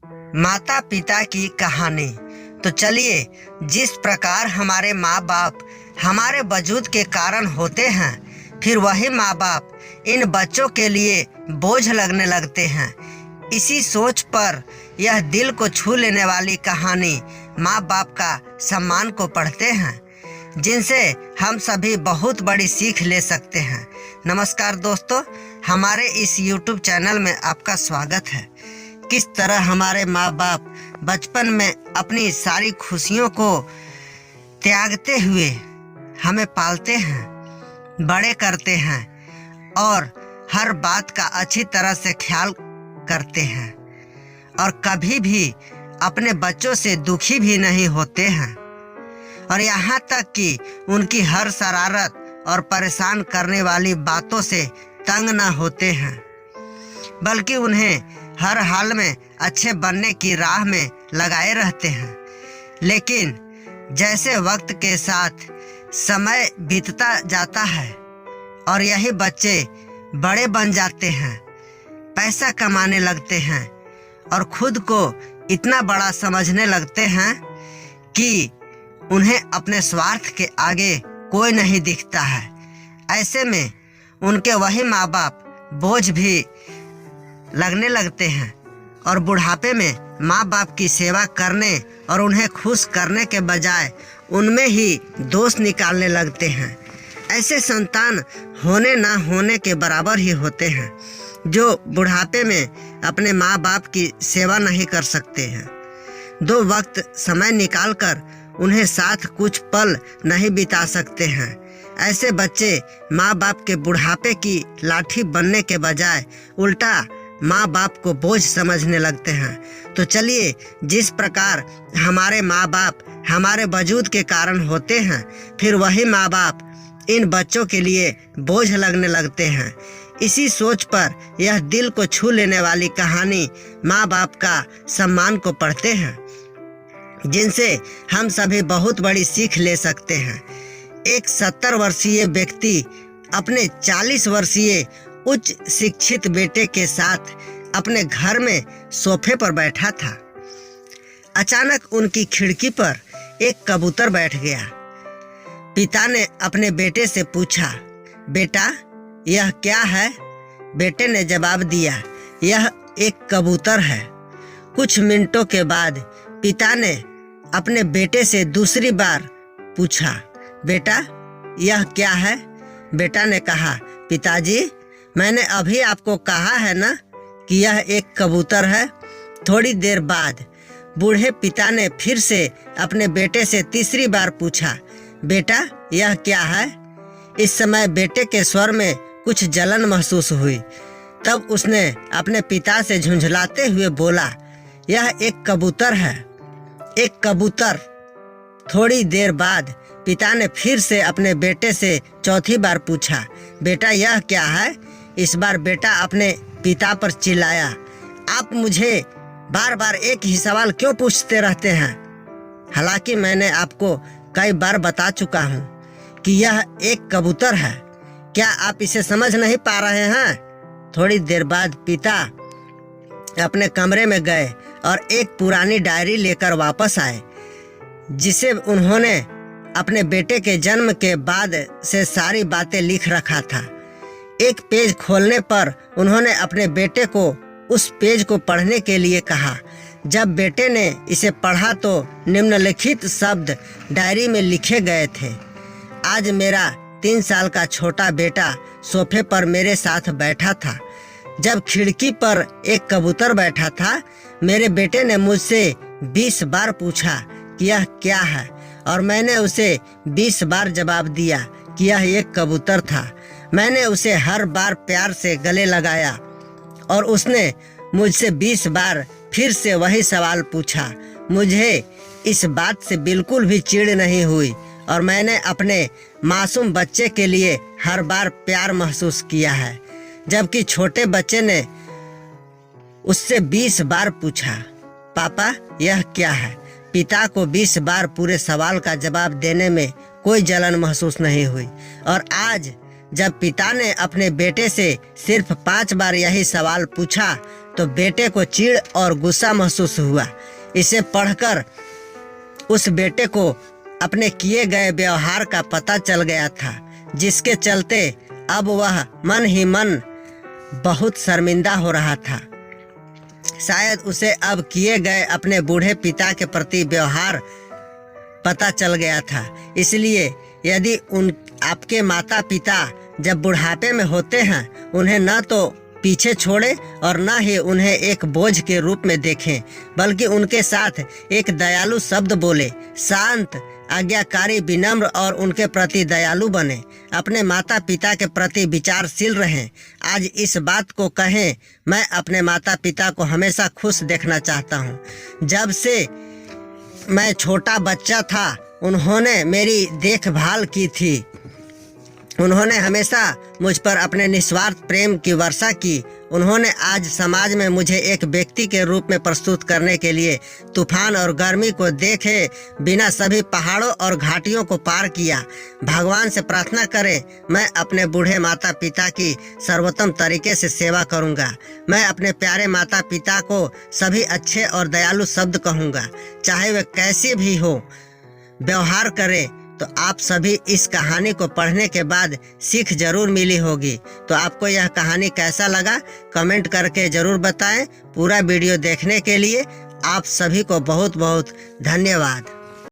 माता पिता की कहानी। तो चलिए, जिस प्रकार हमारे माँ बाप हमारे वजूद के कारण होते हैं, फिर वही माँ बाप इन बच्चों के लिए बोझ लगने लगते हैं। इसी सोच पर यह दिल को छू लेने वाली कहानी माँ बाप का सम्मान को पढ़ते हैं, जिनसे हम सभी बहुत बड़ी सीख ले सकते हैं। नमस्कार दोस्तों, हमारे इस YouTube चैनल में आपका स्वागत है। किस तरह हमारे माँ बाप बचपन में अपनी सारी खुशियों को त्यागते हुए हमें पालते हैं, बड़े करते हैं और हर बात का अच्छी तरह से ख्याल करते हैं और कभी भी अपने बच्चों से दुखी भी नहीं होते हैं, और यहाँ तक कि उनकी हर शरारत और परेशान करने वाली बातों से तंग न होते हैं, बल्कि उन्हें हर हाल में अच्छे बनने की राह में लगाए रहते हैं। लेकिन जैसे वक्त के साथ समय बीतता जाता है और यही बच्चे बड़े बन जाते हैं, पैसा कमाने लगते हैं और खुद को इतना बड़ा समझने लगते हैं कि उन्हें अपने स्वार्थ के आगे कोई नहीं दिखता है। ऐसे में उनके वही माँ बाप बोझ भी लगने लगते हैं और बुढ़ापे में माँ बाप की सेवा करने और उन्हें खुश करने के बजाय उनमें ही दोष निकालने लगते हैं। ऐसे संतान होने ना होने के बराबर ही होते हैं, जो बुढ़ापे में अपने माँ बाप की सेवा नहीं कर सकते हैं, दो वक्त समय निकालकर उन्हें साथ कुछ पल नहीं बिता सकते हैं। ऐसे बच्चे माँ बाप के बुढ़ापे की लाठी बनने के बजाय उल्टा माँ बाप को बोझ समझने लगते हैं। तो चलिए, जिस प्रकार हमारे माँ बाप हमारे वजूद के कारण होते हैं, फिर वही माँ बाप इन बच्चों के लिए बोझ लगने लगते हैं। इसी सोच पर यह दिल को छू लेने वाली कहानी माँ बाप का सम्मान को पढ़ते हैं, जिनसे हम सभी बहुत बड़ी सीख ले सकते हैं। एक 70 वर्षीय व्यक्ति अपने 40 वर्षीय उच्च शिक्षित बेटे के साथ अपने घर में सोफे पर बैठा था। अचानक उनकी खिड़की पर एक कबूतर बैठ गया। पिता ने अपने बेटे से पूछा, बेटा यह क्या है? बेटे ने जवाब दिया, यह एक कबूतर है। कुछ मिनटों के बाद पिता ने अपने बेटे से दूसरी बार पूछा, बेटा यह क्या है? बेटा ने कहा, पिताजी मैंने अभी आपको कहा है ना कि यह एक कबूतर है। थोड़ी देर बाद बूढ़े पिता ने फिर से अपने बेटे से तीसरी बार पूछा, बेटा यह क्या है? इस समय बेटे के स्वर में कुछ जलन महसूस हुई। तब उसने अपने पिता से झुंझलाते हुए बोला, यह एक कबूतर है, एक कबूतर। थोड़ी देर बाद पिता ने फिर से अपने बेटे से चौथी बार पूछा, बेटा यह क्या है? इस बार बेटा अपने पिता पर चिल्लाया, आप मुझे बार बार एक ही सवाल क्यों पूछते रहते हैं? हालांकि मैंने आपको कई बार बता चुका हूँ कि यह एक कबूतर है, क्या आप इसे समझ नहीं पा रहे हैं? थोड़ी देर बाद पिता अपने कमरे में गए और एक पुरानी डायरी लेकर वापस आए, जिसे उन्होंने अपने बेटे के जन्म के बाद से सारी बातें लिख रखा था। एक पेज खोलने पर उन्होंने अपने बेटे को उस पेज को पढ़ने के लिए कहा। जब बेटे ने इसे पढ़ा तो निम्नलिखित शब्द डायरी में लिखे गए थे, आज मेरा 3 साल का छोटा बेटा सोफे पर मेरे साथ बैठा था। जब खिड़की पर एक कबूतर बैठा था, मेरे बेटे ने मुझसे 20 बार पूछा कि यह क्या है, और मैंने उसे 20 बार जवाब दिया कि यह एक कबूतर था। मैंने उसे हर बार प्यार से गले लगाया और उसने मुझसे 20 बार फिर से वही सवाल पूछा। मुझे इस बात से बिल्कुल भी चिढ़ नहीं हुई और मैंने अपने मासूम बच्चे के लिए हर बार प्यार महसूस किया है, जबकि छोटे बच्चे ने उससे 20 बार पूछा, पापा यह क्या है? पिता को 20 बार पूरे सवाल का जवाब देने में कोई जलन महसूस नहीं हुई, और आज जब पिता ने अपने बेटे से सिर्फ 5 बार यही सवाल पूछा, तो बेटे को चिढ़ और गुस्सा महसूस हुआ। इसे पढ़कर उस बेटे को अपने किए गए व्यवहार का पता चल गया था, जिसके चलते अब वह मन ही मन बहुत शर्मिंदा हो रहा था। शायद उसे अब किए गए अपने बूढ़े पिता के प्रति व्यवहार पता चल गया था। इसलिए यदि आपके माता पिता जब बुढ़ापे में होते हैं, उन्हें न तो पीछे छोड़े और न ही उन्हें एक बोझ के रूप में देखें, बल्कि उनके साथ एक दयालु शब्द बोले, शांत, आज्ञाकारी, विनम्र और उनके प्रति दयालु बने। अपने माता पिता के प्रति विचारशील रहें। आज इस बात को कहें, मैं अपने माता पिता को हमेशा खुश देखना चाहता हूँ। जब से मैं छोटा बच्चा था, उन्होंने मेरी देखभाल की थी। उन्होंने हमेशा मुझ पर अपने निस्वार्थ प्रेम की वर्षा की। उन्होंने आज समाज में मुझे एक व्यक्ति के रूप में प्रस्तुत करने के लिए तूफान और गर्मी को देखे बिना सभी पहाड़ों और घाटियों को पार किया। भगवान से प्रार्थना करें, मैं अपने बूढ़े माता पिता की सर्वोत्तम तरीके से सेवा करूंगा। मैं अपने प्यारे माता पिता को सभी अच्छे और दयालु शब्द कहूँगा, चाहे वे कैसे भी हो व्यवहार करें। तो आप सभी इस कहानी को पढ़ने के बाद सीख जरूर मिली होगी। तो आपको यह कहानी कैसा लगा कमेंट करके जरूर बताएं। पूरा वीडियो देखने के लिए आप सभी को बहुत बहुत धन्यवाद।